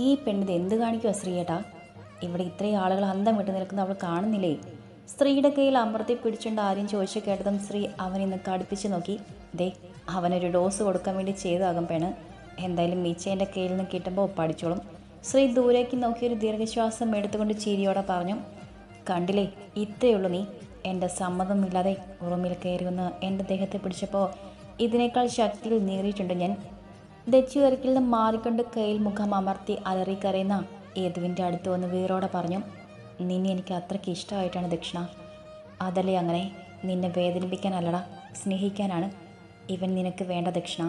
ഈ പെണ്ണിത് എന്ത് കാണിക്കുക ശ്രീയേട്ടാ? ഇവിടെ ഇത്രയും ആളുകൾ അന്തം വിട്ട് നിൽക്കുന്ന അവൾ കാണുന്നില്ലേ? സ്ത്രീയുടെ കയ്യിൽ അമർത്തി പിടിച്ചുകൊണ്ട് ആര്യം ചോദിച്ചു കേട്ടതും ശ്രീ അവനിന്ന് കടുപ്പിച്ച് നോക്കി. ദേ, അവനൊരു ഡോസ് കൊടുക്കാൻ വേണ്ടി ചെയ്താകും പെണ്ണ്. എന്തായാലും മീച്ചേൻ്റെ കയ്യിൽ നിന്ന് കിട്ടുമ്പോൾ പഠിച്ചോളും. ശ്രീ ദൂരേക്ക് നോക്കിയൊരു ദീർഘശ്വാസം എടുത്തുകൊണ്ട് ചിരിയോടെ പറഞ്ഞു. കണ്ടില്ലേ, ഇത്രയുള്ളൂ നീ. എൻ്റെ സമ്മതമില്ലാതെ റൂമിൽ കയറി വന്ന് എൻ്റെ ദേഹത്തെ പിടിച്ചപ്പോൾ ഇതിനേക്കാൾ ശക്തിയിൽ നീറിയിട്ടുണ്ട് ഞാൻ. ദച്ചു ഒരിക്കൽ നിന്ന് മാറിക്കൊണ്ട് കയ്യിൽ മുഖം അമർത്തി അലറിക്കരയുന്ന യദുവിൻ്റെ അടുത്ത് വന്ന് വീറോടെ പറഞ്ഞു. നിന്നെ എനിക്ക് അത്രയ്ക്ക് ഇഷ്ടമായിട്ടാണ് ദക്ഷിണ. അതല്ലേ അങ്ങനെ? നിന്നെ വേദനിപ്പിക്കാനല്ലടാ, സ്നേഹിക്കാനാണ് ഇവൻ നിനക്ക് വേണ്ട ദക്ഷിണ.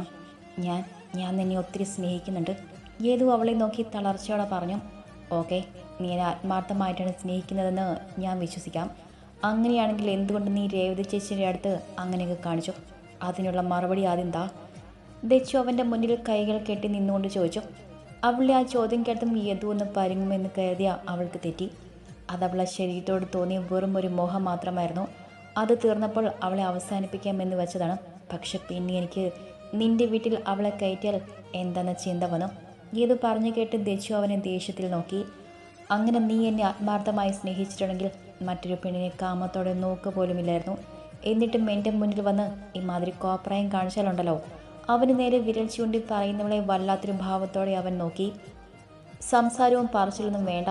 ഞാൻ നിന്നെ ഒത്തിരി സ്നേഹിക്കുന്നുണ്ട്. യദു അവളെ നോക്കി തളർച്ചയോടെ പറഞ്ഞു. ഓക്കെ, നീ എന്നെ ആത്മാർത്ഥമായിട്ടാണ് സ്നേഹിക്കുന്നതെന്ന് ഞാൻ വിശ്വസിക്കാം. അങ്ങനെയാണെങ്കിൽ എന്തുകൊണ്ട് നീ രേവതി ചേച്ചിയുടെ അടുത്ത് അങ്ങനെയൊക്കെ കാണിച്ചു? അതിനുള്ള മറുപടി ആദ്യം താ. ദച്ചു അവൻ്റെ മുന്നിൽ കൈകൾ കെട്ടി നിന്നുകൊണ്ട് ചോദിച്ചു. അവളെ ആ ചോദ്യം കേട്ടും യദു ഒന്ന് പരുങ്ങുമെന്ന് കരുതിയ അവൾക്ക് തെറ്റി. അതവളെ ശരീരത്തോട് തോന്നിയ വെറും ഒരു മോഹം മാത്രമായിരുന്നു. അത് തീർന്നപ്പോൾ അവളെ അവസാനിപ്പിക്കാമെന്ന് വെച്ചതാണ്. പക്ഷെ പിന്നെ എനിക്ക് നിന്റെ വീട്ടിൽ അവളെ കയറ്റിയാൽ എന്തെന്ന ചിന്ത വന്നു. യദു പറഞ്ഞു കേട്ട് ദച്ചു അവനെ ദേഷ്യത്തിൽ നോക്കി. അങ്ങനെ നീ എന്നെ ആത്മാർത്ഥമായി സ്നേഹിച്ചിട്ടുണ്ടെങ്കിൽ മറ്റൊരു പെണ്ണിനെ കാമത്തോടെ നോക്കുക പോലുമില്ലായിരുന്നു. എന്നിട്ടും എൻ്റെ മുന്നിൽ വന്ന് ഇമാതിരി കോപ്രായം കാണിച്ചാലുണ്ടല്ലോ. അവന് നേരെ വിരൽ ചൂണ്ടി പറയുന്നവളെ വല്ലാത്തൊരു ഭാവത്തോടെ അവൻ നോക്കി. സംസാരവും പറച്ചിലൊന്നും വേണ്ട,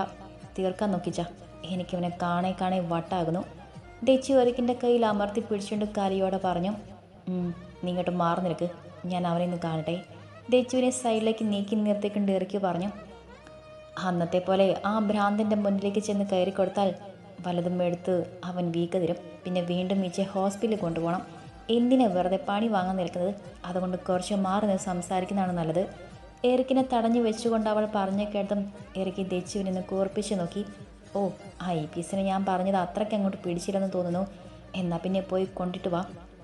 തീർക്കാൻ നോക്കിച്ച. എനിക്കവനെ കാണേ വട്ടാകുന്നു. ഡെച്ചി ഒരിക്കിൻ്റെ കയ്യിൽ അമർത്തി പിടിച്ചുകൊണ്ട് കരയോടെ പറഞ്ഞു. നീ ഇങ്ങോട്ട് മാറി നിൽക്ക്, ഞാൻ അവനെ ഒന്ന് കാണട്ടെ. ഡെച്ചുവിനെ സൈഡിലേക്ക് നീക്കി നിർത്തിക്കൊണ്ട് ഇറക്കി പറഞ്ഞു. അന്നത്തെ പോലെ ആ ഭ്രാന്തൻ്റെ മുന്നിലേക്ക് ചെന്ന് കയറി കൊടുത്താൽ വലതും എടുത്ത് അവൻ വീക്ക് തരും. പിന്നെ വീണ്ടും മീച്ചെ ഹോസ്പിറ്റലിൽ കൊണ്ടുപോകണം. എന്തിനാ വെറുതെ പണി വാങ്ങാൻ നിൽക്കുന്നത്? അതുകൊണ്ട് കുറച്ച് മാറി നിന്ന് സംസാരിക്കുന്നതാണ് നല്ലത്. എറിക്കിനെ തടഞ്ഞു വെച്ചുകൊണ്ട് അവൾ പറഞ്ഞു കേട്ടതും എറിക്ക് ദച്ചുവിനെ കൂർപ്പിച്ച് നോക്കി. ഓ, ആ പീസിനെ ഞാൻ പറഞ്ഞത് അത്രയ്ക്ക് അങ്ങോട്ട് പിടിച്ചില്ലെന്ന് തോന്നുന്നു. എന്നാൽ പിന്നെ പോയി കൊണ്ടിട്ട് വാ.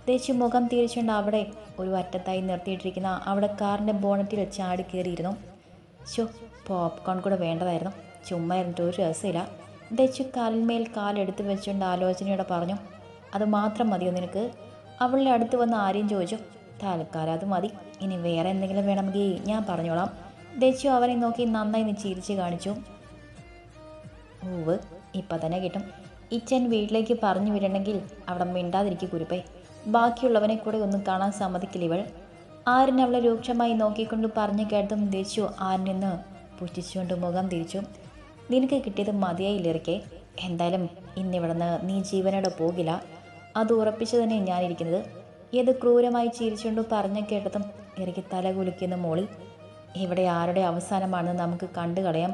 ദച്ചു മുഖം തിരിച്ചുകൊണ്ട് അവിടെ ഒരു അറ്റത്തായി നിർത്തിയിട്ടിരിക്കുന്ന അവിടെ കാറിൻ്റെ ബോണറ്റിൽ ചാടി കയറിയിരുന്നു. പോപ്കോൺ കൂടെ വേണ്ടതായിരുന്നു. ചുമ്മാ ഇരുന്നിട്ട് ഒരു രസമില്ല. ദച്ചു കാലിന്മേൽ കാലെടുത്ത് വെച്ചുകൊണ്ട് ആലോചനയോടെ പറഞ്ഞു. അത് മാത്രം മതിയോ നിനക്ക്? അവളുടെ അടുത്ത് വന്ന് ആരെയും ചോദിച്ചു. തൽക്കാലം അത് മതി, ഇനി വേറെ എന്തെങ്കിലും വേണമെങ്കിൽ ഞാൻ പറഞ്ഞോളാം. ദച്ചു അവനെ നോക്കി നന്നായി ചിരിച്ച് കാണിച്ചു. ഇപ്പം തന്നെ കിട്ടും. ഇച്ചൻ വീട്ടിലേക്ക് പറഞ്ഞു വിടണമെങ്കിൽ അവിടെ മിണ്ടാതിരിക്കും കുരുപ്പേ. ബാക്കിയുള്ളവനെ കൂടെ ഒന്നും കാണാൻ സമ്മതിക്കില്ല ഇവൾ. ആര്യൻ അവളെ രൂക്ഷമായി നോക്കിക്കൊണ്ട് പറഞ്ഞു കേട്ടതും ദച്ചു ആര്യനെന്ന് പുച്ഛിച്ചുകൊണ്ട് മുഖം തിരിച്ചു. നിനക്ക് കിട്ടിയത് മതിയായില്ലിറക്കേ. എന്തായാലും ഇന്നിവിടുന്ന് നീ ജീവനോടെ പോകില്ല, അത് ഉറപ്പിച്ചു തന്നെ ഞാനിരിക്കുന്നത്. ഏത് ക്രൂരമായി ചിരിച്ചുകൊണ്ട് പറഞ്ഞു കേട്ടതും ഇറക്കി തല കുലുക്കിയെന്ന് മോളി. ഇവിടെ ആരുടെ അവസാനമാണെന്ന് നമുക്ക് കണ്ടു കളയാം.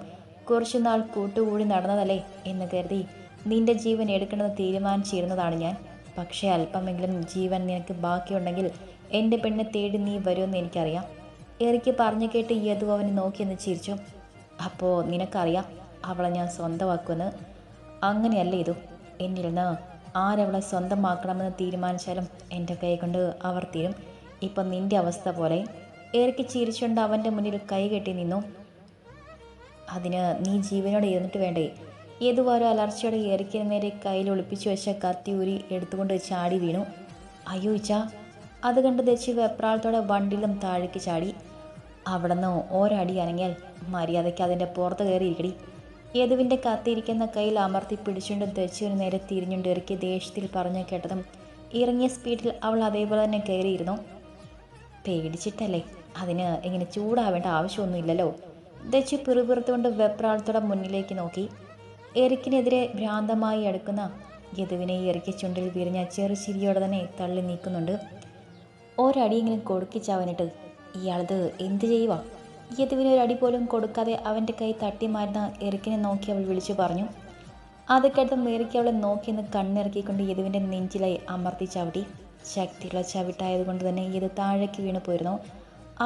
കുറച്ചുനാൾ കൂട്ടുകൂടി നടന്നതല്ലേ എന്ന് കരുതി നിന്റെ ജീവൻ എടുക്കണമെന്ന് തീരുമാനിച്ചിരുന്നതാണ് ഞാൻ. പക്ഷേ അല്പമെങ്കിലും ജീവൻ നിനക്ക് ബാക്കിയുണ്ടെങ്കിൽ എൻ്റെ പെണ്ണെ തേടി നീ വരുമെന്ന് എനിക്കറിയാം. എറിക്ക് പറഞ്ഞു കേട്ട് യദു അവനെ നോക്കിയെന്ന് ചിരിച്ചു. അപ്പോൾ നിനക്കറിയാം അവളെ ഞാൻ സ്വന്തമാക്കുമെന്ന്. അങ്ങനെയല്ല ഇതു. എന്നിൽ നിന്ന് ആരവളെ സ്വന്തമാക്കണമെന്ന് തീരുമാനിച്ചാലും എൻ്റെ കൈ കൊണ്ട് അവർ തീരും. ഇപ്പം നിൻ്റെ അവസ്ഥ പോലെ. എറിക്ക് ചിരിച്ചുകൊണ്ട് അവൻ്റെ മുന്നിൽ കൈ കെട്ടി നിന്നു. അതിന് നീ ജീവനോടെ ഇരുന്നിട്ട് വേണ്ടേ? ഏതുവാരോ അലർച്ചയോടെ എറിക്കിന് നേരെ കയ്യിൽ ഒളിപ്പിച്ചു വെച്ച കത്തി ഊരി എടുത്തുകൊണ്ട് ചാടി വീണു. അയ്യോ ഇച്ച! അത് കണ്ട് ദച്ചു വെപ്രാളത്തോടെ വണ്ടിലും താഴേക്ക് ചാടി. അവിടെ നിന്ന് ഒരടി അനങ്ങിയാൽ മര്യാദയ്ക്ക് അതിൻ്റെ പുറത്ത് കയറിയിരിക്കടി. യദുവിൻ്റെ കത്തിയിരിക്കുന്ന കയ്യിൽ അമർത്തി പിടിച്ചുകൊണ്ട് ദച്ചുവിന് നേരെ തിരിഞ്ഞുകൊണ്ട് ഇറക്കി ദേഷ്യത്തിൽ പറഞ്ഞു കേട്ടതും ഇറങ്ങിയ സ്പീഡിൽ അവൾ അതേപോലെ തന്നെ കയറിയിരുന്നു. പേടിച്ചിട്ടല്ലേ? അതിന് ഇങ്ങനെ ചൂടാവേണ്ട ആവശ്യമൊന്നുമില്ലല്ലോ. ദച്ചു പിറുപിറുത്തുകൊണ്ട് വെപ്രാളത്തോടെ മുന്നിലേക്ക് നോക്കി. എറിക്കിനെതിരെ ഭ്രാന്തമായി അടുക്കുന്ന യദുവിനെ ഇറക്കി ചുണ്ടിൽ വിരിഞ്ഞ ചെറുചിരിയോടെ തന്നെ തള്ളി നീക്കുന്നുണ്ട്. ഒരടിയെങ്കിലും കൊടുക്കിച്ചവനിട്ട് ഇയാളത് എന്ത് ചെയ്യുക? യദുവിന് ഒരടി പോലും കൊടുക്കാതെ അവൻ്റെ കൈ തട്ടി മാറുന്ന എറിക്കിനെ നോക്കി അവൾ വിളിച്ചു പറഞ്ഞു. അത് കേട്ടതും എറിക്ക് അവളെ നോക്കിയെന്ന് കണ്ണിറക്കിക്കൊണ്ട് യദുവിൻ്റെ നെഞ്ചിലായി അമർത്തി ചവിട്ടി. ശക്തിയുള്ള ചവിട്ടായതുകൊണ്ട് തന്നെ യദു താഴേക്ക് വീണു പോയിരുന്നു.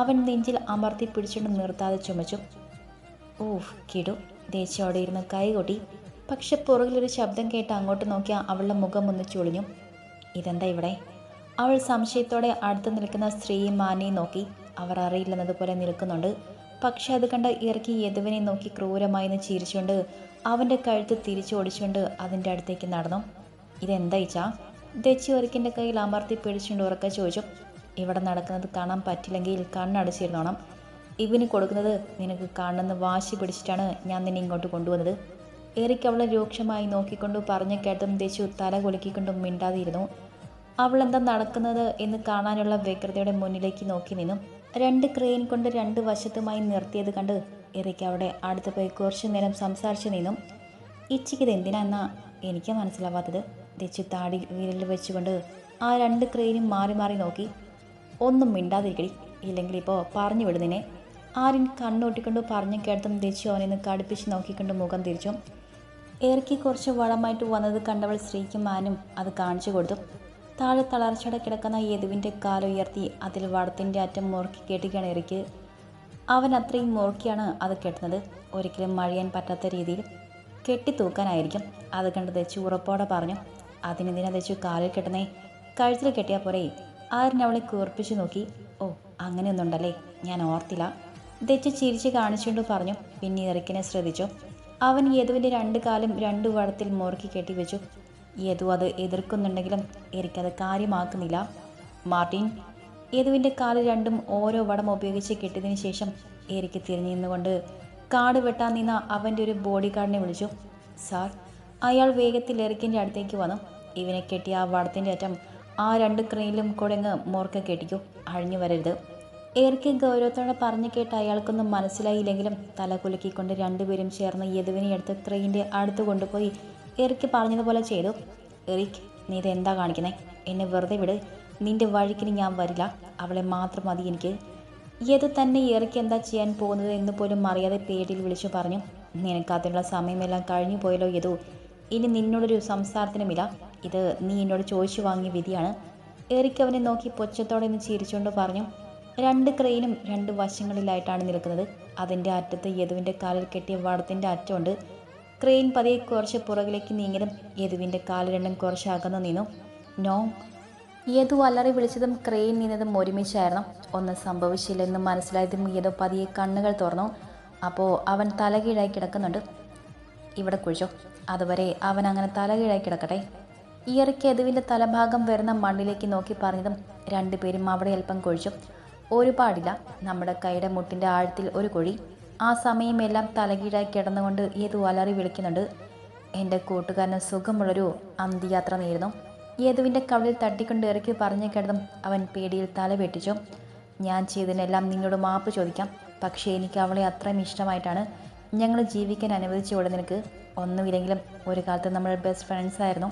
അവൻ നെഞ്ചിൽ അമർത്തി പിടിച്ചുകൊണ്ട് നിർത്താതെ ചുമച്ചു. ഓഫ് കിടു! ദേശം ഇരുന്ന് കൈ കൊട്ടി. പക്ഷെ പുറകിലൊരു ശബ്ദം കേട്ട് അങ്ങോട്ട് നോക്കിയ അവളുടെ മുഖം ഒന്ന് ചുളിഞ്ഞു. ഇതെന്താ ഇവിടെ? അവൾ സംശയത്തോടെ അടുത്ത് നിൽക്കുന്ന സ്ത്രീയും മാനെയും നോക്കി. അവർ അറിയില്ലെന്നതുപോലെ നിൽക്കുന്നുണ്ട്. പക്ഷെ അത് കണ്ട് ഇറക്കി യദുവിനെ നോക്കി ക്രൂരമായി ചിരിച്ചുകൊണ്ട് അവൻ്റെ കഴുത്ത് തിരിച്ചു ഓടിച്ചുകൊണ്ട് അതിൻ്റെ അടുത്തേക്ക് നടന്നു. ഇതെന്താ ഇച്ചാ? ദച്ചു ഒരിക്കിൻ്റെ കയ്യിൽ അമർത്തി പിടിച്ചുകൊണ്ട് ഉറക്കെ ചോദിച്ചു. ഇവിടെ നടക്കുന്നത് കാണാൻ പറ്റില്ലെങ്കിൽ കണ്ണടച്ചിരുന്നോണം. ഇവന് കൊടുക്കുന്നത് നിനക്ക് കാണണമെന്ന് വാശി പിടിച്ചിട്ടാണ് ഞാൻ നിന്നെ ഇങ്ങോട്ട് കൊണ്ടുവന്നത്. എറിക്ക് അവളെ രൂക്ഷമായി നോക്കിക്കൊണ്ടു പറഞ്ഞു കേട്ടും ദേശു തല കുലുക്കിക്കൊണ്ടും മിണ്ടാതിരുന്നു. അവളെന്താ നടക്കുന്നത് എന്ന് കാണാനുള്ള വ്യഗ്രതയുടെ മുന്നിലേക്ക് നോക്കി നിന്നു. 2 ക്രെയിൻ കൊണ്ട് 2 വശത്തുമായി നിർത്തിയത് കണ്ട് എറിക്ക് അവിടെ അടുത്ത് പോയി കുറച്ചു നേരം സംസാരിച്ചു നിന്നു. ഇച്ചിക്കിത് എന്തിനാന്നാ എനിക്ക് മനസ്സിലാവാത്തത്. ദേശു താടി വിരൽ വെച്ചുകൊണ്ട് ആ 2 ക്രെയിനും മാറി മാറി നോക്കി. ഒന്നും മിണ്ടാതിരിക്കടി, ഇല്ലെങ്കിൽ ഇപ്പോൾ പറഞ്ഞു വിടുന്നതിനെ. ആര്യൻ കണ്ണൂട്ടിക്കൊണ്ട് പറഞ്ഞു കേട്ടതും ദേശു അവനെന്ന് കടുപ്പിച്ച് നോക്കിക്കൊണ്ട് മുഖം തിരിച്ചു. ഏറിക്ക് കുറച്ച് വളമായിട്ട് വന്നത് കണ്ടവൾ സ്ത്രീക്കും മാനും അത് കാണിച്ചു കൊടുത്തു. താഴെ തളർച്ചയോടെ കിടക്കുന്ന യദുവിൻ്റെ കാലുയർത്തി അതിൽ വടത്തിൻ്റെ അറ്റം മുറുക്കി കെട്ടുകയാണ് എറിക്ക്. അവൻ അത്രയും മുറുക്കിയാണ് അത് കെട്ടുന്നത്. ഒരിക്കലും മഴിയാൻ പറ്റാത്ത രീതിയിൽ കെട്ടിത്തൂക്കാനായിരിക്കും. അത് കണ്ട് ദച്ചു ഉറപ്പോടെ പറഞ്ഞു. അതിനെന്തിനാ ദച്ചു കാലിൽ കെട്ടുന്നേ? കഴുത്തിൽ കെട്ടിയാൽ പോരെ? ആര്യൻ അവളെ കൂർപ്പിച്ചു നോക്കി. ഓ, അങ്ങനെയൊന്നുണ്ടല്ലേ, ഞാൻ ഓർത്തില്ല. ദച്ചു ചിരിച്ച് കാണിച്ചുകൊണ്ട് പറഞ്ഞു. പിന്നെ എറിക്കിനെ ശ്രദ്ധിച്ചു. അവൻ യദുവിൻ്റെ 2 കാലും 2 വടത്തിൽ മുറുക്കി കെട്ടിവെച്ചു. യദു അത് എതിർക്കുന്നുണ്ടെങ്കിലും എറിക്കത് കാര്യമാക്കുന്നില്ല. മാർട്ടിൻ. യദുവിൻ്റെ കാല് രണ്ടും ഓരോ വടം ഉപയോഗിച്ച് കെട്ടിയതിനു ശേഷം എറിക്ക് തിരിഞ്ഞു നിന്നുകൊണ്ട് കാട് വെട്ടാൻ നിന്ന അവൻ്റെ ഒരു ബോഡി ഗാർഡിനെ വിളിച്ചു. സാർ. അയാൾ വേഗത്തിൽ എറിക്കിൻ്റെ അടുത്തേക്ക് വന്നു. ഇവനെ കെട്ടിയ ആ വടത്തിൻ്റെ അറ്റം ആ 2 ക്രെയിനിലും കുഴങ്ങ് മുറുക്ക കെട്ടിക്കൂ, അഴിഞ്ഞു വരരുത്. എറിക്ക് ഗൗരവത്തോടെ പറഞ്ഞു കേട്ട് അയാൾക്കൊന്നും മനസ്സിലായില്ലെങ്കിലും തല കുലുക്കിക്കൊണ്ട് 2 പേരും ചേർന്ന് യദുവിനെ എടുത്ത് ക്രെയിൻ്റെ അടുത്ത് കൊണ്ടുപോയി എറിക്ക് പറഞ്ഞതുപോലെ ചെയ്തു. എറിക്ക്, നീ ഇതെന്താ കാണിക്കുന്നേ? എന്നെ വെറുതെ വിട്. നിന്റെ വഴിക്കിന് ഞാൻ വരില്ല. അവളെ മാത്രം മതി എനിക്ക്. യദു തന്നെ എറിക്ക് എന്താ ചെയ്യാൻ പോകുന്നത് എന്ന് പോലും അറിയാതെ പേടിയിൽ വിളിച്ചു പറഞ്ഞു. നിനക്ക് അതിനുള്ള സമയമെല്ലാം കഴിഞ്ഞു പോയല്ലോ യദു. ഇനി നിന്നോടൊരു സംസാരത്തിനുമില്ല. ഇത് നീ എന്നോട് ചോദിച്ചു വാങ്ങിയ വിധിയാണ്. എറിക്ക് അവനെ നോക്കി പൊച്ചത്തോടെ നിന്ന് ചിരിച്ചുകൊണ്ട് പറഞ്ഞു. 2 ക്രെയിനും 2 വശങ്ങളിലായിട്ടാണ് നിൽക്കുന്നത്. അതിൻ്റെ അറ്റത്ത് യദുവിൻ്റെ കാലിൽ കെട്ടിയ വടത്തിൻ്റെ അറ്റമുണ്ട്. ക്രെയിൻ പതിയെ കുറച്ച് പുറകിലേക്ക് നീങ്ങിയതും യദുവിൻ്റെ കാല് രണ്ടും കുറച്ച് അകന്നു നിന്നു. നോ. യദു അലറി വിളിച്ചതും ക്രെയിൻ നിന്നതും ഒരുമിച്ചായിരുന്നു. ഒന്നും സംഭവിച്ചില്ലെന്ന് മനസ്സിലായതും യദു പതിയെ കണ്ണുകൾ തുറന്നു. അപ്പോൾ അവൻ തലകീഴായി കിടക്കുന്നുണ്ട്. ഇവിടെ കുഴിച്ചോ, അതുവരെ അവൻ അങ്ങനെ തലകീഴായി കിടക്കട്ടെ. ഇയറിക്ക് യദുവിൻ്റെ തലഭാഗം വരുന്ന മണ്ണിലേക്ക് നോക്കി പറഞ്ഞതും 2 പേരും അവിടെ അല്പം കുഴിച്ചു. ഒരുപാടില്ല, നമ്മുടെ കൈയുടെ മുട്ടിൻ്റെ ആഴത്തിൽ ഒരു കുഴി. ആ സമയമെല്ലാം തലകീഴായി കിടന്നുകൊണ്ട് യദു അലറി വിളിക്കുന്നുണ്ട്. എൻ്റെ കൂട്ടുകാരന് സുഖമുള്ളൊരു അന്ത്യയാത്ര നേരുന്നു. യദുവിൻ്റെ കവളിൽ തട്ടിക്കൊണ്ട് ഇറക്കി പറഞ്ഞു കേട്ടതും അവൻ പേടിയിൽ തല വെട്ടിച്ചു. ഞാൻ ചെയ്തതിനെല്ലാം നിന്നോട് മാപ്പ് ചോദിക്കാം. പക്ഷേ എനിക്ക് അവളെ അത്രയും ഇഷ്ടമായിട്ടാണ് ഞങ്ങൾ ജീവിക്കാൻ അനുവദിച്ചുകൊണ്ട് നിനക്ക്. ഒന്നുമില്ലെങ്കിലും ഒരു കാലത്ത് നമ്മൾ ബെസ്റ്റ് ഫ്രണ്ട്സ് ആയിരുന്നു.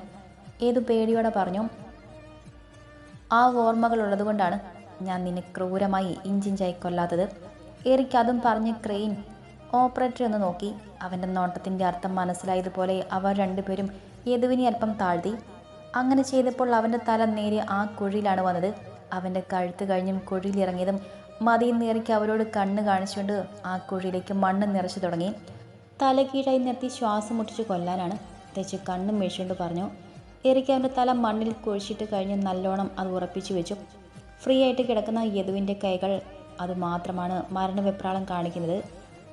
യദു പേടിയോടെ പറഞ്ഞു. ആ ഓർമ്മകൾ ഉള്ളതുകൊണ്ടാണ് ഞാൻ നിന്നെ ക്രൂരമായി ഇഞ്ചിഞ്ചായി കൊല്ലാത്തത്. എറിക്ക് അതും പറഞ്ഞ് ക്രെയിൻ ഓപ്പറേറ്റർ ഒന്ന് നോക്കി. അവൻ്റെ നോട്ടത്തിൻ്റെ അർത്ഥം മനസ്സിലായതുപോലെ അവർ 2 പേരും യദുവിനെ അല്പം താഴ്ത്തി. അങ്ങനെ ചെയ്തപ്പോൾ അവൻ്റെ തല നേരെ ആ കുഴിയിലാണ് വന്നത്. അവൻ്റെ കഴുത്ത് കഴിഞ്ഞും കുഴിയിലിറങ്ങിയതും മതിയെന്ന് എറിക്ക് അവരോട് കണ്ണ് കാണിച്ചുകൊണ്ട് ആ കുഴിയിലേക്ക് മണ്ണ് നിറച്ചു തുടങ്ങി. തല കീഴായി നിർത്തി ശ്വാസം മുട്ടിച്ച് കൊല്ലാനാണ്. തെച്ച് കണ്ണും വീഴ്ചുകൊണ്ട് പറഞ്ഞു. എറിക്ക് അവൻ്റെ തല മണ്ണിൽ കുഴിച്ചിട്ട് കഴിഞ്ഞ് നല്ലോണം അത് ഉറപ്പിച്ചു വെച്ചു. ഫ്രീ ആയിട്ട് കിടക്കുന്ന യദുവിൻ്റെ കൈകൾ അതുമാത്രമാണ് മരണവെപ്രാളം കാണിക്കുന്നത്.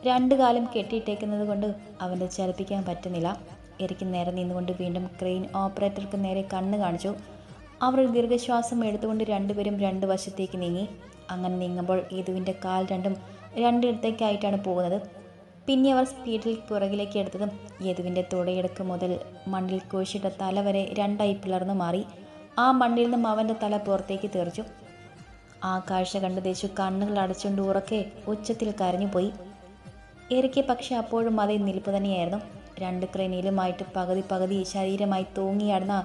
2 കാലും കെട്ടിയിട്ടേക്കുന്നത് കൊണ്ട് അവൻ്റെ ചലിപ്പിക്കാൻ പറ്റുന്നില്ല. എറിക്ക് നേരെ നിന്നുകൊണ്ട് വീണ്ടും ക്രെയിൻ ഓപ്പറേറ്റർക്ക് നേരെ കണ്ണ് കാണിച്ചു. അവർ ദീർഘശ്വാസം എടുത്തുകൊണ്ട് 2 പേരും 2 വശത്തേക്ക് നീങ്ങി. അങ്ങനെ നീങ്ങുമ്പോൾ യദുവിൻ്റെ കാൽ രണ്ടും 2 ഇടത്തേക്കായിട്ടാണ് പോകുന്നത്. പിന്നെ അവർ സ്പീഡിൽ പുറകിലേക്ക് എടുത്തതും യദുവിൻ്റെ തുടയിടക്ക് മുതൽ മണ്ണിൽ കുഴിച്ചിട്ട തല വരെ 2ആയി പിളർന്നു മാറി. ആ മണ്ണിൽ നിന്നും അവൻ്റെ തല പുറത്തേക്ക് തെറിച്ചു. ആ കാഴ്ച കണ്ട് ദേശു കണ്ണുകൾ അടച്ചുകൊണ്ട് ഉറക്കെ ഉച്ചത്തിൽ കരഞ്ഞുപോയി. എറിക്ക് പക്ഷെ അപ്പോഴും അതേ നിൽപ്പ് തന്നെയായിരുന്നു. 2 ക്രെയിനിലുമായിട്ട് പകുതി ശരീരമായി തൂങ്ങിയാടുന്ന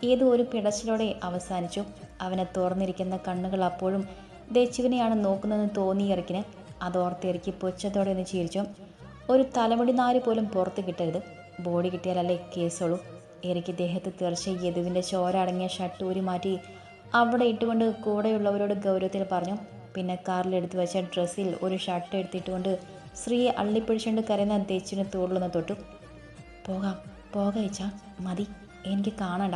ഏതോ ഒരു പിടച്ചിലോടെ അവസാനിച്ചു. അവനെ തുറന്നിരിക്കുന്ന കണ്ണുകൾ അപ്പോഴും ദേശുവിനെയാണ് നോക്കുന്നതെന്ന് തോന്നി എറിക്കിന്. അതോർത്ത് എറിക്ക് പൊച്ചത്തോടെ ഒന്ന് ചിരിച്ചു. ഒരു തലമുടി നാര് പോലും പുറത്ത് കിട്ടരുത്. ബോഡി കിട്ടിയാലല്ലേ കേസുള്ളൂ. എറിക്ക് ദേഹത്ത് തെറിച്ച് യദുവിൻ്റെ ചോര അടങ്ങിയ ഷർട്ട് ഊരി മാറ്റി അവിടെ ഇട്ടുകൊണ്ട് കൂടെയുള്ളവരോട് ഗൗരവത്തിൽ പറഞ്ഞു. പിന്നെ കാറിലെടുത്ത് വെച്ച ഡ്രസ്സിൽ ഒരു ഷർട്ട് എടുത്തിട്ടുകൊണ്ട് സ്ത്രീയെ അള്ളിപ്പിടിച്ചുകൊണ്ട് കരയുന്ന ദേശിന് തോളിലൊന്ന് തൊട്ടു. പോകാ മതി, എനിക്ക് കാണണ്ട.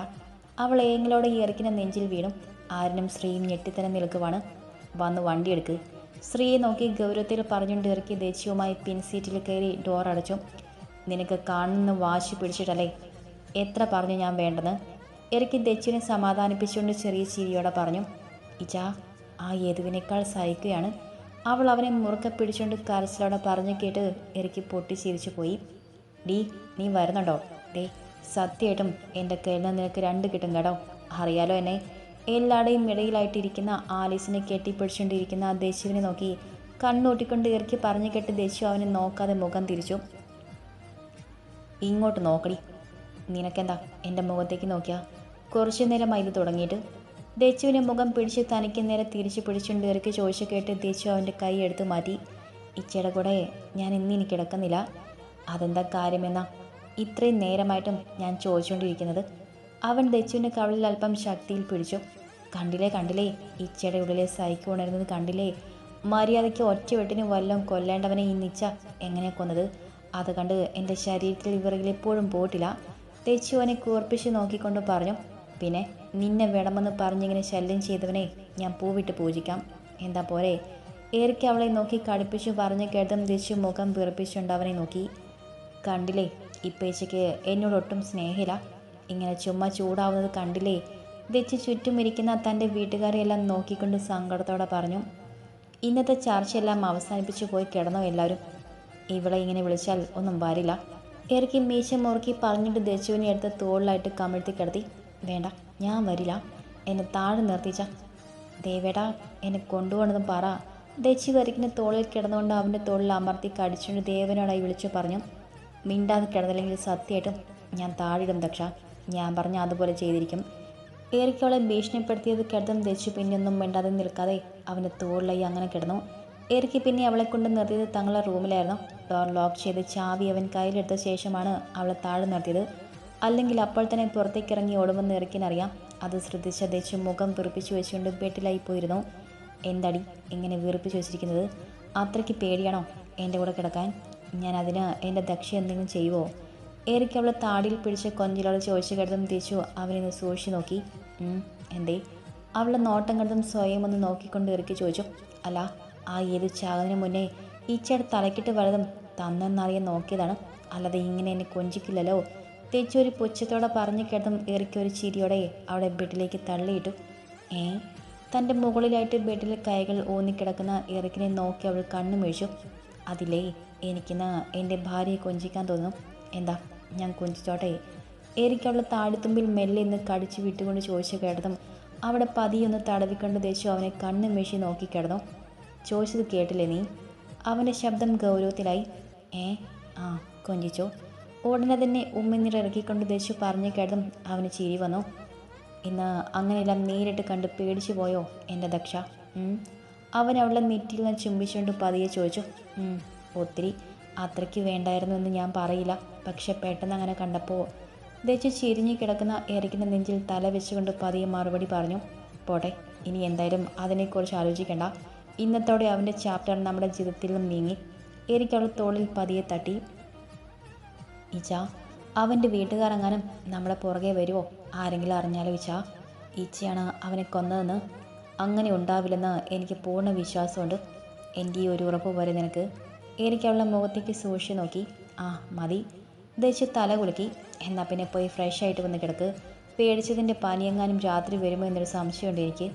അവൾ ഏങ്ങളോടെ ഇറക്കിന നെഞ്ചിൽ വീണു. ആരിനും സ്ത്രീയും ഞെട്ടിത്തന്നെ നിൽക്കുവാണ്. വന്ന് വണ്ടിയെടുക്ക്. സ്ത്രീയെ നോക്കി ഗൗരവത്തിൽ പറഞ്ഞുകൊണ്ട് ഇറക്കി ദേശീയവുമായി പിൻസീറ്റിൽ കയറി ഡോർ അടച്ചു. നിനക്ക് കാണുന്ന വാശി പിടിച്ചിട്ടല്ലേ എത്ര പറഞ്ഞു ഞാൻ വേണ്ടെന്ന്. ഇറക്കി ദച്ചുവിനെ സമാധാനിപ്പിച്ചുകൊണ്ട് ചെറിയ ചിരിയോടെ പറഞ്ഞു. ഇച്ചാ, ആ യദുവിനേക്കാൾ സഹിക്കുകയാണ്. അവൾ അവനെ മുറുക്കെ പിടിച്ചുകൊണ്ട് കരച്ചിലോടെ പറഞ്ഞു കേട്ട് എറിക്ക് പൊട്ടിച്ചിരിച്ചു പോയി. ഡീ, നീ വരുന്നുണ്ടോ? ഡേ, സത്യമായിട്ടും എൻ്റെ കയ്യിൽ നിന്ന് നിനക്ക് 2 കിട്ടും കേട്ടോ. അറിയാലോ എന്നെ. എല്ലാവരുടെയും ഇടയിലായിട്ടിരിക്കുന്ന ആലീസിനെ കെട്ടിപ്പിടിച്ചുകൊണ്ടിരിക്കുന്ന ദേശുവിനെ നോക്കി കണ്ണൂട്ടിക്കൊണ്ട് ഇറക്കി പറഞ്ഞു കേട്ട് ദേശു അവനെ നോക്കാതെ മുഖം തിരിച്ചു. ഇങ്ങോട്ട് നോക്കടി. നിനക്കെന്താ എൻ്റെ മുഖത്തേക്ക് നോക്കിയാ? കുറച്ചു നേരമായി ഇത് തുടങ്ങിയിട്ട്. ദേശുവിൻ്റെ മുഖം പിടിച്ച് തനിക്ക് നേരെ തിരിച്ചു പിടിച്ചുകൊണ്ട് ഇറക്കി ചോദിച്ചു കേട്ട് ദേശു അവൻ്റെ കൈ എടുത്ത് മാറ്റി. ഇച്ചയുടെ കൂടെ ഞാൻ ഇന്നിനി കിടക്കുന്നില്ല. അതെന്താ കാര്യമെന്നാ ഇത്രയും നേരമായിട്ടും ഞാൻ ചോദിച്ചുകൊണ്ടിരിക്കുന്നത്? അവൻ ദേശുവിൻ്റെ കവിളിൽ അല്പം ശക്തിയിൽ പിടിച്ചു. കണ്ടില്ലേ, ഇച്ചയുടെ ഉള്ളിലെ സൈക്കോ ഉണരുന്നത് കണ്ടില്ലേ? മര്യാദയ്ക്ക് ഒറ്റവെട്ടിന് വല്ലതും കൊല്ലേണ്ടവനെ ഈ നിച്ച എങ്ങനെ കൊന്നത്? അത് കണ്ട് എൻ്റെ ശരീരത്തിൽ വിറകിലെപ്പോഴും പോയിട്ടില്ല. ദേശു അവനെ കൂർപ്പിച്ച് നോക്കിക്കൊണ്ട് പറഞ്ഞു. പിന്നെ നിന്നെ വേണമെന്ന് പറഞ്ഞിങ്ങനെ ശല്യം ചെയ്തവനെ ഞാൻ പൂവിട്ട് പൂജിക്കാം. എന്താ പോരെ? ഏറിക്ക് അവളെ നോക്കി കടുപ്പിച്ചു പറഞ്ഞു കേട്ടതും ദേശു മുഖം വീർപ്പിച്ചുകൊണ്ട് അവനെ നോക്കി. കണ്ടില്ലേ, ഇപ്പേച്ചയ്ക്ക് എന്നോടൊട്ടും സ്നേഹമില്ല. ഇങ്ങനെ ചുമ്മാ ചൂടാവുന്നത് കണ്ടില്ലേ? ദേശു ചുറ്റും ഇരിക്കുന്ന തൻ്റെ വീട്ടുകാരെയെല്ലാം നോക്കിക്കൊണ്ട് സങ്കടത്തോടെ പറഞ്ഞു. ഇന്നത്തെ ചർച്ചയെല്ലാം അവസാനിപ്പിച്ചു പോയി കിടന്നോ എല്ലാവരും. ഇവളെ ഇങ്ങനെ വിളിച്ചാൽ ഒന്നും വരില്ല. ഏറിക്ക് മീശ മുറുക്കി പറഞ്ഞിട്ട് ദേശുവിനെ എടുത്ത് തോളിലായിട്ട് കമിഴ്ത്തി കിടത്തി. വേണ്ട, ഞാൻ വരില്ല. എന്നെ താഴെ നിർത്തിച്ച. ദേവേടാ, എന്നെ കൊണ്ടുപോകണതും പറ. ദേശു വരിക്കിന് തോളിൽ കിടന്നുകൊണ്ട് അവൻ്റെ തോളിൽ അമർത്തി കടിച്ചുകൊണ്ട് ദേവനോടായി വിളിച്ചു പറഞ്ഞു. മിണ്ടാതെ കിടന്നില്ലെങ്കിൽ സത്യമായിട്ടും ഞാൻ താഴിടും ദക്ഷ. ഞാൻ പറഞ്ഞ അതുപോലെ ചെയ്തിരിക്കും. ഏറിക്ക് അവളെ ഭീഷണിപ്പെടുത്തിയത് കിടന്നും ദേശു പിന്നെയൊന്നും മിണ്ടാതെ നിൽക്കാതെ അവൻ്റെ തോളിലായി അങ്ങനെ കിടന്നു. ഏറിക്ക് പിന്നെ അവളെ കൊണ്ട് നിർത്തിയത് തങ്ങളുടെ റൂമിലായിരുന്നു. ഡോർ ലോക്ക് ചെയ്ത് ചാവി അവൻ കയ്യിലെടുത്ത ശേഷമാണ് അവളെ താഴെ നിർത്തിയത്. അല്ലെങ്കിൽ അപ്പോൾ തന്നെ പുറത്തേക്കിറങ്ങി ഓടുമെന്ന് എറിക്കിനറിയാം. അത് ശ്രദ്ധിച്ച ദേശു മുഖം വീർപ്പിച്ചു വെച്ചുകൊണ്ട് ബെഡിലായി പോയിരുന്നു. എന്തടി ഇങ്ങനെ വീർപ്പിച്ചു വെച്ചിരിക്കുന്നത്? അത്രയ്ക്ക് പേടിയാണോ എൻ്റെ കൂടെ കിടക്കാൻ? ഞാൻ അതിന് എൻ്റെ ദക്ഷ എന്തെങ്കിലും ചെയ്യുമോ? ഏറിക്ക് അവളെ താടിയിൽ പിടിച്ച് കൊഞ്ചിലോട് ചോദിച്ചു കിടന്നും ദേശു അവനെ സൂക്ഷിച്ചു നോക്കി. എന്തേ? അവളുടെ നോട്ടം കണ്ടതും സ്വയം ഒന്ന് നോക്കിക്കൊണ്ട് ഇറക്കി ചോദിച്ചു. അല്ല, ആ ഏത് ചാകുന്നതിന് മുന്നേ ഈച്ചയുടെ തലക്കിട്ട് വലതും തന്നെന്നറിയാൻ നോക്കിയതാണ്. അല്ലാതെ ഇങ്ങനെ എന്നെ കൊഞ്ചിക്കില്ലല്ലോ. ദേശു ഒരു പുച്ഛത്തോടെ പറഞ്ഞു കേട്ടതും ഏറിക്ക് ഒരു ചിരിയോടെ അവളെ ബെഡിലേക്ക് തള്ളിയിട്ടു. തൻ്റെ മുകളിലായിട്ട് ബെഡിൽ കൈകൾ ഊന്നിക്കിടക്കുന്ന എറിക്കിനെ നോക്കി അവൾ കണ്ണു വീഴ്ചു. അതിലേ, എനിക്കിന്ന് എൻ്റെ ഭാര്യയെ കൊഞ്ചിക്കാൻ തോന്നും. എന്താ, ഞാൻ കൊഞ്ചിച്ചോട്ടെ? ഏറിക്ക് അവളെ താടിത്തുമ്പിൽ മെല്ലെ ഇന്ന് കടിച്ചു വിട്ടുകൊണ്ട് ചോദിച്ചു കേട്ടതും അവിടെ പതിയൊന്ന് തടവിക്കൊണ്ട് ദേശു അവനെ കണ്ണും വീഴ്ചി നോക്കിക്കിടന്നു. ചോദിച്ചത് കേട്ടില്ലേ നീ? അവൻ്റെ ശബ്ദം ഗൗരവത്തിലായി. ആ, കൊഞ്ചിച്ചോ? ഉടനെ തന്നെ ഉമ്മിനിറക്കിക്കൊണ്ട് ദേശു പറഞ്ഞു കേട്ടതും അവന് ചിരി വന്നു. ഇന്ന് അങ്ങനെയെല്ലാം നേരിട്ട് കണ്ട് പേടിച്ചു പോയോ എൻ്റെ ദക്ഷ? അവൻ അവളെ നെറ്റിയിൽ നിന്ന് ചുംബിച്ചുകൊണ്ട് പതിയെ ചോദിച്ചു. ഒത്തിരി. അത്രയ്ക്ക് വേണ്ടായിരുന്നു എന്ന് ഞാൻ പറയില്ല. പക്ഷെ പെട്ടെന്ന് അങ്ങനെ കണ്ടപ്പോൾ. ദേശു ചിരിഞ്ഞു കിടക്കുന്ന എറിക്കിൻ്റെ നെഞ്ചിൽ തല വെച്ചുകൊണ്ട് പതിയെ മറുപടി പറഞ്ഞു. പോട്ടെ, ഇനി എന്തായാലും അതിനെക്കുറിച്ച് ആലോചിക്കേണ്ട. ഇന്നത്തോടെ അവൻ്റെ ചാപ്റ്റർ നമ്മുടെ ജീവിതത്തിൽ നിന്നും നീങ്ങി. എറിക്ക് അവൾ തോളിൽ പതിയെ തട്ടി. ഈച്ച, അവൻ്റെ വീട്ടുകാരെങ്ങാനും നമ്മുടെ പുറകെ വരുമോ? ആരെങ്കിലും അറിഞ്ഞാലോ ഈച്ച? ഈച്ചയാണ് അവനെ കൊന്നതെന്ന്. അങ്ങനെ ഉണ്ടാവില്ലെന്ന് എനിക്ക് പൂർണ്ണ വിശ്വാസമുണ്ട്. എൻ്റെ ഈ ഒരു ഉറപ്പ് വരെ നിനക്ക്? എനിക്ക് അവളുടെ മുഖത്തേക്ക് സൂക്ഷിച്ച് നോക്കി. മതി. ദേശു തല കുലുക്കി. എന്നാൽ പിന്നെ പോയി ഫ്രഷ് ആയിട്ട് വന്ന് കിടക്ക്. പേടിച്ചതിൻ്റെ പനിയെങ്ങാനും രാത്രി വരുമോ എന്നൊരു സംശയമുണ്ട് എനിക്ക്.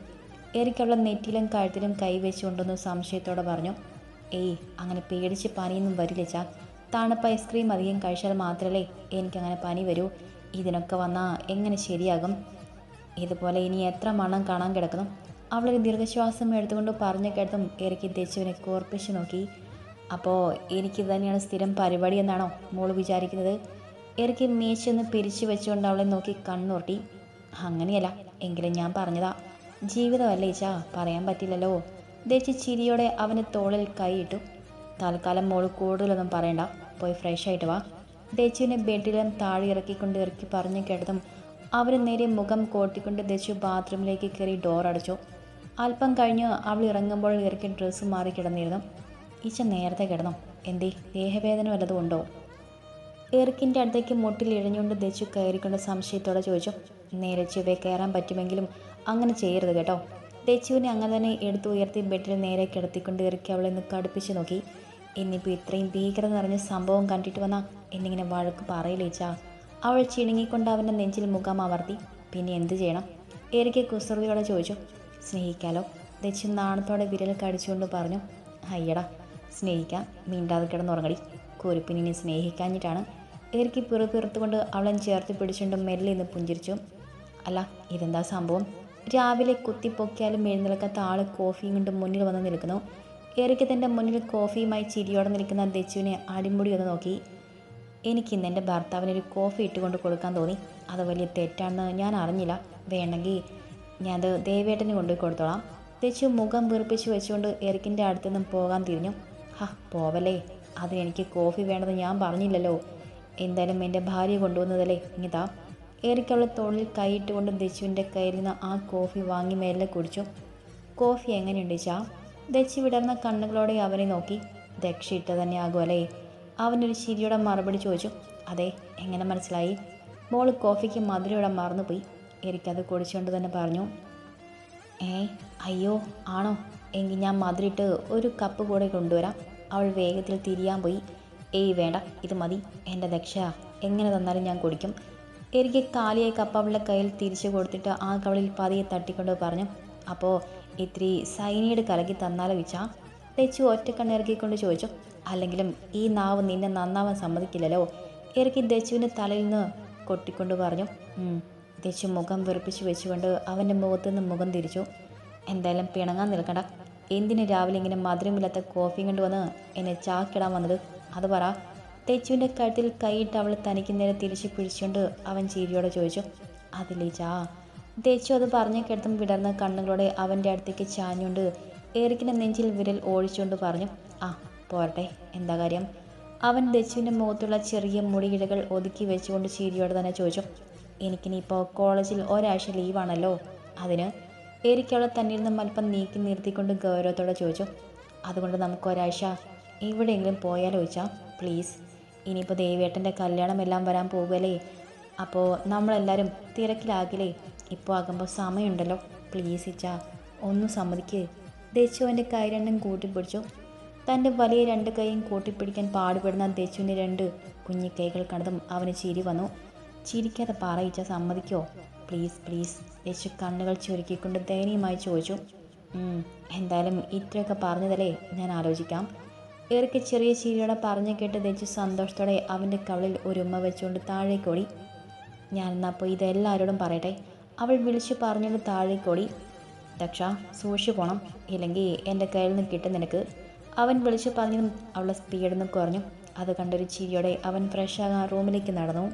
അവളുടെ നെറ്റിലും കഴുത്തിലും കൈവച്ചുകൊണ്ടൊന്ന് സംശയത്തോടെ പറഞ്ഞു. അങ്ങനെ പേടിച്ച് പനിയൊന്നും വരില്ല. തണുപ്പ് ഐസ്ക്രീം അധികം കഴിച്ചാൽ മാത്രമല്ലേ എനിക്കങ്ങനെ പനി വരൂ. ഇതിനൊക്കെ വന്നാൽ എങ്ങനെ ശരിയാകും? ഇതുപോലെ ഇനി എത്ര മണം കാണാൻ കിടക്കുന്നു? അവളൊരു ദീർഘശ്വാസം എടുത്തുകൊണ്ട് പറഞ്ഞു കേട്ടതും എനിക്ക് ദേശുവിനെ കോർപ്പിച്ച് നോക്കി. അപ്പോൾ എനിക്ക് തന്നെയാണ് സ്ഥിരം പരിപാടി എന്നാണോ മോള് വിചാരിക്കുന്നത്? എനിക്ക് മീശയൊന്ന് പിരിച്ചു വെച്ചുകൊണ്ട് അവളെ നോക്കി കണ്ണുർട്ടി. അങ്ങനെയല്ല, എങ്കിലും ഞാൻ പറഞ്ഞതാ. ജീവിതമല്ലേ ഈച്ച, പറയാൻ പറ്റില്ലല്ലോ. ദേശി ചിരിയോടെ അവന് തോളിൽ കൈയിട്ടു. തൽക്കാലം മോള് കൂടുതലൊന്നും പറയണ്ട, പോയി ഫ്രഷ് ആയിട്ട് വാ. ദേശുവിനെ ബെഡിലും താഴെ ഇറക്കി പറഞ്ഞു കേട്ടതും അവന് നേരെ മുഖം കോട്ടിക്കൊണ്ട് ദേശു ബാത്റൂമിലേക്ക് കയറി ഡോർ അടച്ചു. അല്പം കഴിഞ്ഞ് അവൾ ഇറങ്ങുമ്പോൾ ഇറക്കി ഡ്രസ്സ് മാറി കിടന്നിരുന്നു. ഈച്ച നേരത്തെ കിടന്നോ? എന്തേ, ദേഹവേദന വല്ലതും ഉണ്ടോ? എറിക്കിൻ്റെ അടുത്തേക്ക് മുട്ടിൽ ഇഴഞ്ഞുകൊണ്ട് ദേശു കയറിക്കൊണ്ട് സംശയത്തോടെ ചോദിച്ചു. നേരെ ചുവേ കയറാൻ പറ്റുമെങ്കിലും അങ്ങനെ ചെയ്യരുത് കേട്ടോ. ദേശുവിനെ അങ്ങനെ തന്നെ എടുത്തു ഉയർത്തി ബെഡിൽ നേരെ കിടത്തിക്കൊണ്ട് ഇറക്കി അവളെ ഒന്ന് കടുപ്പിച്ച് നോക്കി. ഇന്നിപ്പോൾ ഇത്രയും ഭീകരത നിറഞ്ഞ സംഭവം കണ്ടിട്ട് വന്നാൽ എന്നിങ്ങനെ വഴക്ക് പറയില്ലേച്ചാ. അവൾ ചിണുങ്ങിക്കൊണ്ട് അവൻ്റെ നെഞ്ചിൽ മുഖം അമർത്തി. പിന്നെ എന്ത് ചെയ്യണം? എറിക്ക് കുസൃതിയോടെ ചോദിച്ചു. സ്നേഹിക്കാലോ. ദേശു നാണത്തോടെ വിരൽ കടിച്ചുകൊണ്ട് പറഞ്ഞു. അയ്യടാ സ്നേഹിക്കാം, മിണ്ടാതെ കിടന്നുറങ്ങടി. കുരുപ്പിനെ സ്നേഹിക്കാഞ്ഞിട്ടാണ്. ഏറിക്ക് പിറുപിറുത്തുകൊണ്ട് അവളെ ചേർത്ത് പിടിച്ചുകൊണ്ട് മെല്ലെ ഇന്ന് പുഞ്ചിരിച്ചു. അല്ല, ഇതെന്താ സംഭവം? രാവിലെ കുത്തിപ്പൊക്കിയാലും എഴുന്നേൽക്കാത്ത ആള് കോഫിയും കൊണ്ട് മുന്നിൽ വന്ന് നിൽക്കുന്നു. ഏറിക്ക് തൻ്റെ മുന്നിൽ കോഫിയുമായി ചിരിയോടെ നിൽക്കുന്ന ദച്ചുവിനെ അടിമുടി ഒന്ന് നോക്കി. എനിക്കിന്ന് എൻ്റെ ഭർത്താവിനൊരു കോഫി ഇട്ടുകൊണ്ട് കൊടുക്കാൻ തോന്നി. അത് വലിയ തെറ്റാണെന്ന് ഞാൻ അറിഞ്ഞില്ല. വേണമെങ്കിൽ ഞാനത് ദേവേട്ടന് കൊണ്ടുപോയി കൊടുത്തോളാം. ദച്ചു മുഖം വീർപ്പിച്ച് വെച്ചുകൊണ്ട് എറിക്കിൻ്റെ അടുത്തു നിന്നും പോകാൻ തിരിഞ്ഞു. പോവല്ലേ, അതിനെനിക്ക് കോഫി വേണമെന്ന് ഞാൻ പറഞ്ഞില്ലല്ലോ. എന്തായാലും എൻ്റെ ഭാര്യ കൊണ്ടുവന്നതല്ലേ, ഇങ്ങിതാ. എറിക്ക് അവളെ തോളിൽ കൈയിട്ടുകൊണ്ട് ദച്ചുവിൻ്റെ കയ്യിൽ നിന്ന് ആ കോഫി വാങ്ങി മേലെ കുടിച്ചു. കോഫി എങ്ങനെയുണ്ട് ചാ? ദച്ചു വിടർന്ന കണ്ണുകളോടെ അവനെ നോക്കി. ദക്ഷ ഇട്ട് തന്നെ ആകുമല്ലേ? അവനൊരു ചിരിയോടെ മറുപടി ചോദിച്ചു. അതെ, എങ്ങനെ മനസ്സിലായി? മോള് കോഫിക്ക് മധുരയോടെ മറന്നുപോയി. എനിക്കത് കുടിച്ചുകൊണ്ട് തന്നെ പറഞ്ഞു. അയ്യോ ആണോ? എങ്കിൽ ഞാൻ മധുരിട്ട് ഒരു കപ്പ് കൂടെ കൊണ്ടുവരാം. അവൾ വേഗത്തിൽ തിരിയാൻ പോയി. വേണ്ട, ഇത് മതി. എൻ്റെ ദക്ഷ എങ്ങനെ തന്നാലും ഞാൻ കുടിക്കും. എനിക്ക് കാലിയായി കപ്പ് അവളുടെ കയ്യിൽ തിരിച്ചു കൊടുത്തിട്ട് ആ കവളിൽ പതിയെ തട്ടിക്കൊണ്ട് പറഞ്ഞു. അപ്പോൾ ഇത്തിരി സൈനീഡ് കലക്കി തന്നാലോ വിച്ചാ? ദച്ചു ഒറ്റക്കണ്ണിറക്കിക്കൊണ്ട് ചോദിച്ചു. അല്ലെങ്കിലും ഈ നാവ് നിന്നെ നന്നാവാൻ സമ്മതിക്കില്ലല്ലോ. ഇറക്കി ദച്ചുവിൻ്റെ തലയിൽ നിന്ന് കൊട്ടിക്കൊണ്ട് പറഞ്ഞു. ദച്ചു മുഖം വെറുപ്പിച്ച് വെച്ചുകൊണ്ട് അവൻ്റെ മുഖത്തു നിന്ന് മുഖം തിരിച്ചു. എന്തായാലും പിണങ്ങാൻ നിൽക്കണ്ട. എന്തിന് രാവിലെ ഇങ്ങനെ മധുരമില്ലാത്ത കോഫി കൊണ്ടുവന്ന് എന്നെ ചാക്കിടാൻ വന്നത്? അത് പറ. ദച്ചുവിൻ്റെ കഴുത്തിൽ കൈയിട്ട് അവൾ തനിക്ക് നേരെ തിരിച്ച് പിടിച്ചുകൊണ്ട് അവൻ ചിരിയോടെ ചോദിച്ചു. അതില്ലേ ചാ? ദച്ചു അത് പറഞ്ഞു കേട്ടും വിടർന്ന കണ്ണുകളോടെ അവൻ്റെ അടുത്തേക്ക് ചാഞ്ഞുകൊണ്ട് ഏറിക്കിൻ്റെ നെഞ്ചിൽ വിരൽ ഓടിച്ചുകൊണ്ട് പറഞ്ഞു. പോരട്ടെ, എന്താ കാര്യം? അവൻ ദച്ചുവിൻ്റെ മുഖത്തുള്ള ചെറിയ മുടിയിഴകൾ ഒതുക്കി വെച്ചുകൊണ്ട് ചിരിയോടെ തന്നെ ചോദിച്ചു. എനിക്കിനിപ്പോൾ കോളേജിൽ ഒരാഴ്ച ലീവാണല്ലോ. അതിന്? ഏറിക്കവളെ തന്നിൽ നിന്നും അല്പം നീക്കി നിർത്തിക്കൊണ്ട് ഗൗരവത്തോടെ ചോദിച്ചു. അതുകൊണ്ട് നമുക്ക് ഒരാഴ്ച എവിടെയെങ്കിലും പോയാലോ ചോദിച്ചാൽ? പ്ലീസ്. ഇനിയിപ്പോൾ ദേവേട്ടൻ്റെ കല്യാണം എല്ലാം വരാൻ പോകുമല്ലേ? അപ്പോൾ നമ്മളെല്ലാവരും തിരക്കിലാകില്ലേ? ഇപ്പോൾ ആകുമ്പോൾ സമയമുണ്ടല്ലോ. പ്ലീസ് ഇച്ചാ, ഒന്നും സമ്മതിക്ക്. ദച്ചു അവൻ്റെ കൈ രണ്ടും കൂട്ടിപ്പിടിച്ചു. തൻ്റെ വലിയ രണ്ട് കൈയും കൂട്ടിപ്പിടിക്കാൻ പാടുപെടുന്ന ദച്ചുവിൻ്റെ രണ്ട് കുഞ്ഞി കൈകൾ കണ്ടതും അവന് ചിരി വന്നു. ചിരിക്കാതെ പറയിച്ച സമ്മതിക്കോ? Please please. ദച്ചു കണ്ണുകൾ ചുരുക്കിക്കൊണ്ട് ദയനീയമായി ചോദിച്ചു. എന്തായാലും ഇത്രയൊക്കെ പറഞ്ഞതല്ലേ, ഞാൻ ആലോചിക്കാം. ഏറിക്ക് ചെറിയ ചിരിയോടെ പറഞ്ഞു കേട്ട് ദച്ചു സന്തോഷത്തോടെ അവൻ്റെ കവളിൽ ഒരു ഉമ്മ വെച്ചുകൊണ്ട് താഴേക്കോടി. ഞാനെന്നപ്പോൾ ഇതെല്ലാവരോടും പറയട്ടെ, അവൾ വിളിച്ചു പറഞ്ഞുകൊണ്ട് താഴേക്കോടി. ദക്ഷ, സൂക്ഷിച്ചു പോണം, ഇല്ലെങ്കിൽ എൻ്റെ കയ്യിൽ നിന്ന് കിട്ടും നിനക്ക്. അവൻ വിളിച്ചു പറഞ്ഞതും അവളുടെ സ്പീഡൊന്നും കുറഞ്ഞു. അത് കണ്ടൊരു ചിരിയോടെ അവൻ ഫ്രഷാകാൻ റൂമിലേക്ക് നടന്നു.